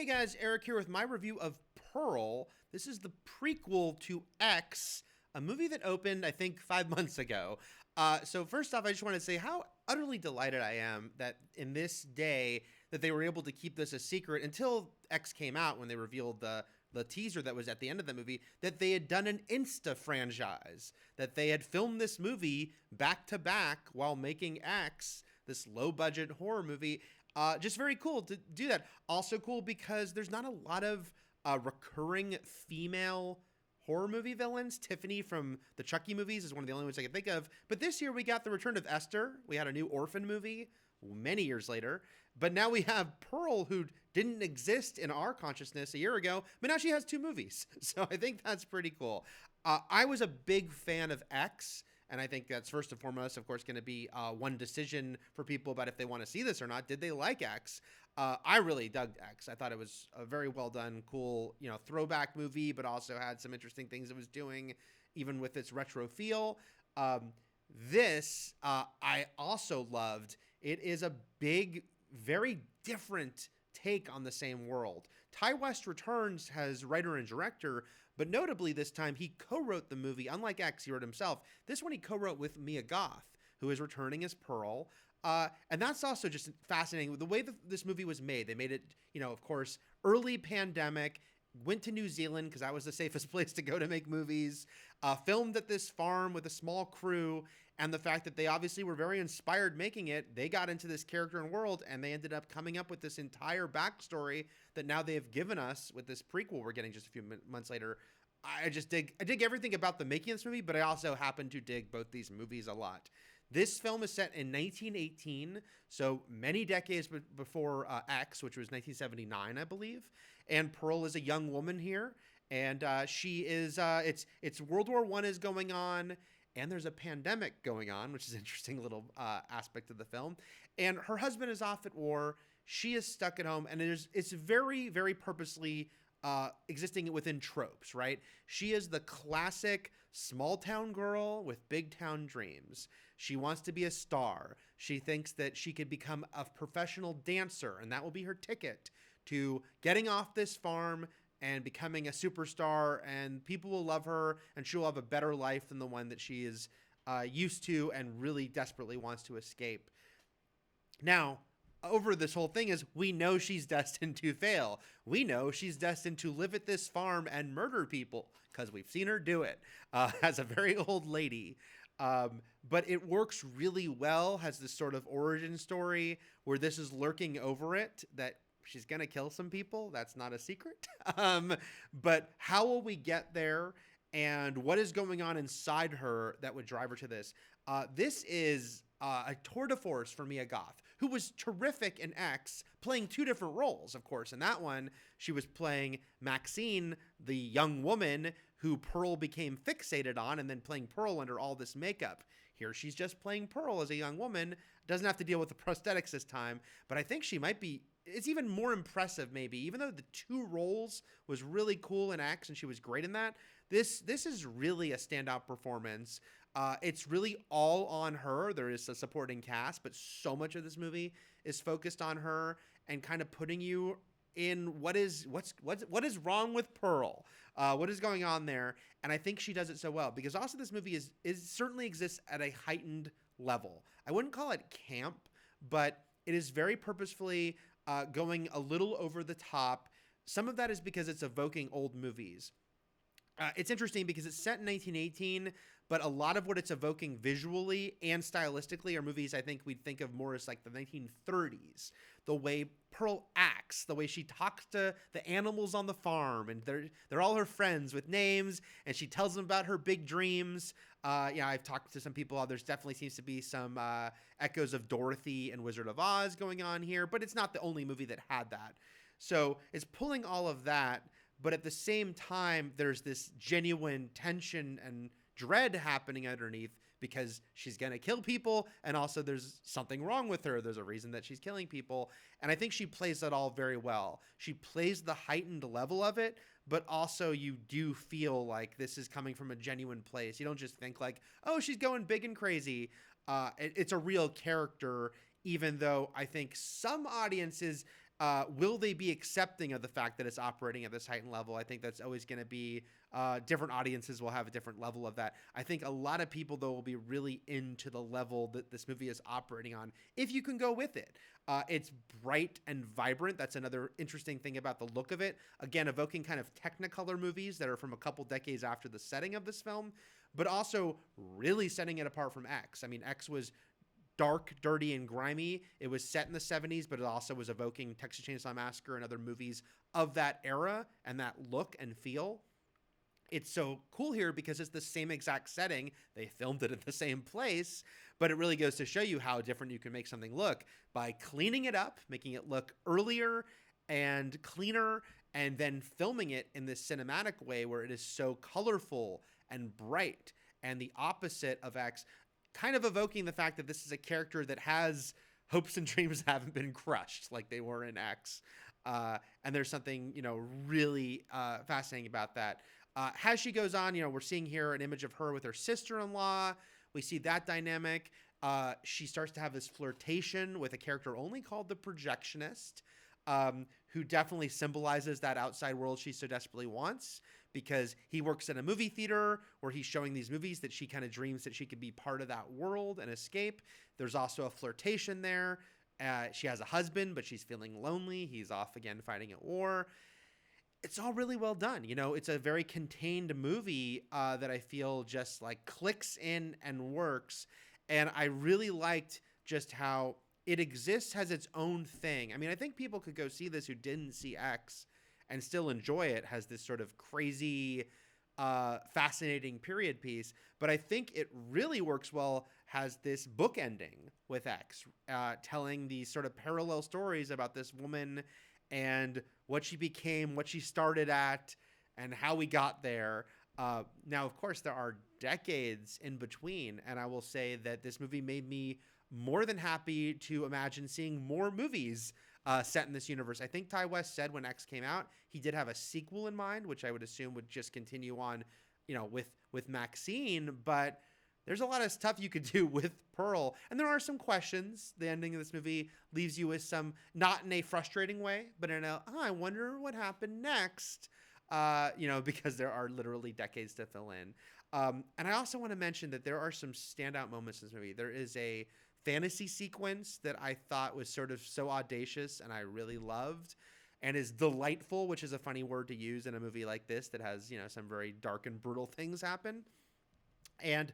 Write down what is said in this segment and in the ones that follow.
Hey guys, Eric here with my review of Pearl. This is the prequel to X, a movie that opened, I think, 5 months ago. So first off, I just want to say how utterly delighted I am that in this day that they were able to keep this a secret until X came out when they revealed the teaser that was at the end of the movie, that they had done an Insta franchise, that they had filmed this movie back to back while making X, this low budget horror movie. Just very cool to do that. Also cool because there's not a lot of recurring female horror movie villains. Tiffany from the Chucky movies is one of the only ones I can think of. But this year we got the return of Esther. We had a new orphan movie many years later. But now we have Pearl, who didn't exist in our consciousness a year ago, but now she has 2 movies. So I think that's pretty cool. I was a big fan of X. And I think that's first and foremost, of course, going to be one decision for people about if they want to see this or not. Did they like X? I really dug X. I thought it was a very well done, cool, throwback movie, but also had some interesting things it was doing, even with its retro feel. This I also loved. It is a big, very different take on the same world. Ty West Returns has writer and director, but notably this time he co-wrote the movie. Unlike X, he wrote himself. This one he co-wrote with Mia Goth, who is returning as Pearl. And that's also just fascinating. The way that this movie was made, they made it, of course, early pandemic, went to New Zealand because that was the safest place to go to make movies, filmed at this farm with a small crew, and the fact that they obviously were very inspired making it, they got into this character and world, and they ended up coming up with this entire backstory that now they have given us with this prequel we're getting just a few months later. I dig everything about the making of this movie, but I also happen to dig both these movies a lot. This film is set in 1918, so many decades before X, which was 1979, I believe. And Pearl is a young woman here, and she is. It's World War I is going on, and there's a pandemic going on, which is an interesting little aspect of the film. And her husband is off at war. She is stuck at home, and it's very, very purposely existing within tropes, right? She is the classic small town girl with big town dreams. She wants to be a star. She thinks that she could become a professional dancer, and that will be her ticket to getting off this farm and becoming a superstar, and people will love her, and she'll have a better life than the one that she is used to and really desperately wants to escape. Now, over this whole thing is we know she's destined to fail. We know she's destined to live at this farm and murder people because we've seen her do it as a very old lady. But it works really well, has this sort of origin story where this is lurking over it, that she's going to kill some people. That's not a secret. But how will we get there? And what is going on inside her that would drive her to this? This is a tour de force for Mia Goth, who was terrific in X, playing 2 different roles, of course. In that one, she was playing Maxine, the young woman who Pearl became fixated on, and then playing Pearl under all this makeup. Here she's just playing Pearl as a young woman, doesn't have to deal with the prosthetics this time, but I think she might be, it's even more impressive maybe, even though the 2 roles was really cool in X and she was great in that, this is really a standout performance. It's really all on her. There is a supporting cast, but so much of this movie is focused on her and kind of putting you in what is wrong with Pearl, what is going on there. And I think she does it so well because also this movie is certainly exists at a heightened level. I wouldn't call it camp, but it is very purposefully going a little over the top. Some of that is because it's evoking old movies. It's interesting because it's set in 1918, but a lot of what it's evoking visually and stylistically are movies I think we'd think of more as like the 1930s. The way Pearl acts, the way she talks to the animals on the farm, and they're all her friends with names, and she tells them about her big dreams. I've talked to some people. There's definitely seems to be some echoes of Dorothy and Wizard of Oz going on here, but it's not the only movie that had that. So it's pulling all of that, but at the same time, there's this genuine tension and dread happening underneath because she's going to kill people. And also there's something wrong with her. There's a reason that she's killing people. And I think she plays that all very well. She plays the heightened level of it, but also you do feel like this is coming from a genuine place. You don't just think like, oh, she's going big and crazy. It's a real character, even though I think some audiences will they be accepting of the fact that it's operating at this heightened level? I think that's always going to be different audiences will have a different level of that. I think a lot of people, though, will be really into the level that this movie is operating on, if you can go with it. It's bright and vibrant. That's another interesting thing about the look of it. Again, evoking kind of Technicolor movies that are from a couple decades after the setting of this film, but also really setting it apart from X. I mean, X was dark, dirty, and grimy. It was set in the 70s, but it also was evoking Texas Chainsaw Massacre and other movies of that era and that look and feel. It's so cool here because it's the same exact setting. They filmed it in the same place, but it really goes to show you how different you can make something look by cleaning it up, making it look earlier and cleaner, and then filming it in this cinematic way where it is so colorful and bright, and the opposite of X, kind of evoking the fact that this is a character that has hopes and dreams that haven't been crushed like they were in X. And there's something, really fascinating about that. As she goes on, we're seeing here an image of her with her sister-in-law. We see that dynamic. She starts to have this flirtation with a character only called the Projectionist, who definitely symbolizes that outside world she so desperately wants, because he works in a movie theater where he's showing these movies that she kind of dreams that she could be part of that world and escape. There's also a flirtation there. She has a husband, but she's feeling lonely. He's off again fighting at war. It's all really well done. It's a very contained movie that I feel just like clicks in and works. And I really liked just how it exists as its own thing. I mean, I think people could go see this who didn't see X and still enjoy it as this sort of crazy, fascinating period piece. But I think it really works well as this book ending with X, telling these sort of parallel stories about this woman and what she became, what she started at, and how we got there. Now, of course, there are decades in between, and I will say that this movie made me more than happy to imagine seeing more movies set in this universe. I think Ty West said when X came out, he did have a sequel in mind, which I would assume would just continue on, with Maxine, but there's a lot of stuff you could do with Pearl. And there are some questions. The ending of this movie leaves you with some, not in a frustrating way, but in a, I wonder what happened next, because there are literally decades to fill in. And I also want to mention that there are some standout moments in this movie. There is a fantasy sequence that I thought was sort of so audacious and I really loved and is delightful, which is a funny word to use in a movie like this that has, some very dark and brutal things happen. And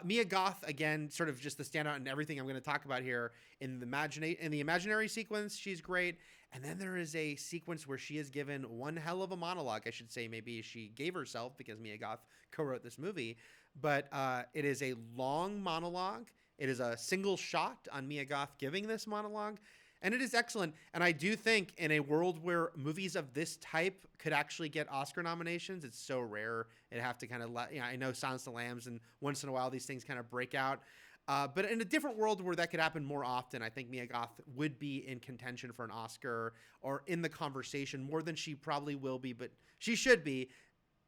Mia Goth, again, sort of just the standout in everything I'm going to talk about here. In the imaginary sequence, she's great. And then there is a sequence where she is given one hell of a monologue. I should say maybe she gave herself because Mia Goth co-wrote this movie. But it is a long monologue. It is a single shot on Mia Goth giving this monologue. And it is excellent. And I do think in a world where movies of this type could actually get Oscar nominations, it's so rare. It'd have to kind of I know Silence of the Lambs, and once in a while these things kind of break out. But in a different world where that could happen more often, I think Mia Goth would be in contention for an Oscar or in the conversation more than she probably will be, but she should be.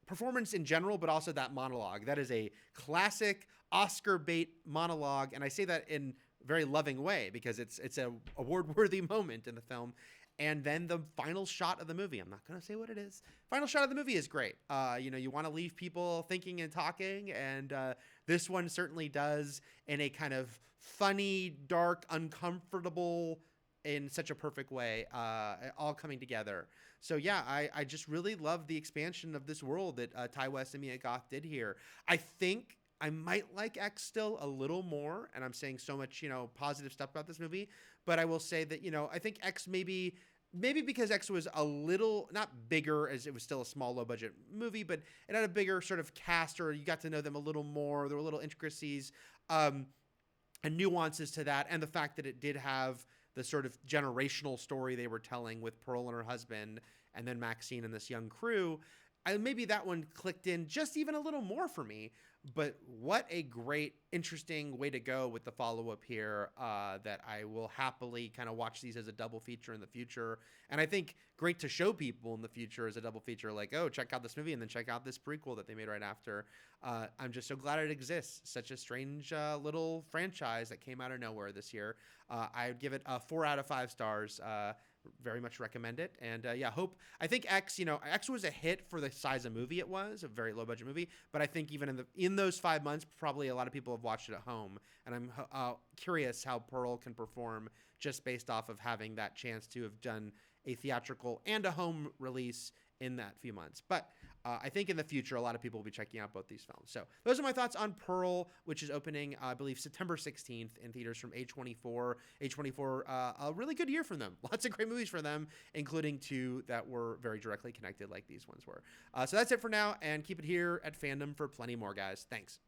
Performance in general, but also that monologue. That is a classic Oscar bait monologue. And I say that in very loving way because it's a award-worthy moment in the film. And then the final shot of the movie, I'm not going to say what it is. Final shot of the movie is great. You want to leave people thinking and talking, and this one certainly does in a kind of funny, dark, uncomfortable, in such a perfect way, all coming together. So yeah, I just really love the expansion of this world that Ty West and Mia Goth did here. I think I might like X still a little more, and I'm saying so much, positive stuff about this movie, but I will say that, I think X maybe because X was a little, not bigger as it was still a small, low budget movie, but it had a bigger sort of cast, or you got to know them a little more. There were little intricacies and nuances to that. And the fact that it did have the sort of generational story they were telling with Pearl and her husband, and then Maxine and this young crew, maybe that one clicked in just even a little more for me. But what a great, interesting way to go with the follow-up here, that I will happily kind of watch these as a double feature in the future. And I think great to show people in the future as a double feature, like, oh, check out this movie and then check out this prequel that they made right after. I'm just so glad it exists. Such a strange little franchise that came out of nowhere this year. I would give it a 4 out of 5 stars. very much recommend it. And I think X, X was a hit for the size of movie it was, a very low budget movie. But I think even in those 5 months, probably a lot of people have watched it at home. And I'm curious how Pearl can perform just based off of having that chance to have done a theatrical and a home release in that few months. But I think in the future, a lot of people will be checking out both these films. So those are my thoughts on Pearl, which is opening, I believe, September 16th in theaters from A24. A24, a really good year for them. Lots of great movies for them, including 2 that were very directly connected like these ones were. So that's it for now, and keep it here at Fandom for plenty more, guys. Thanks.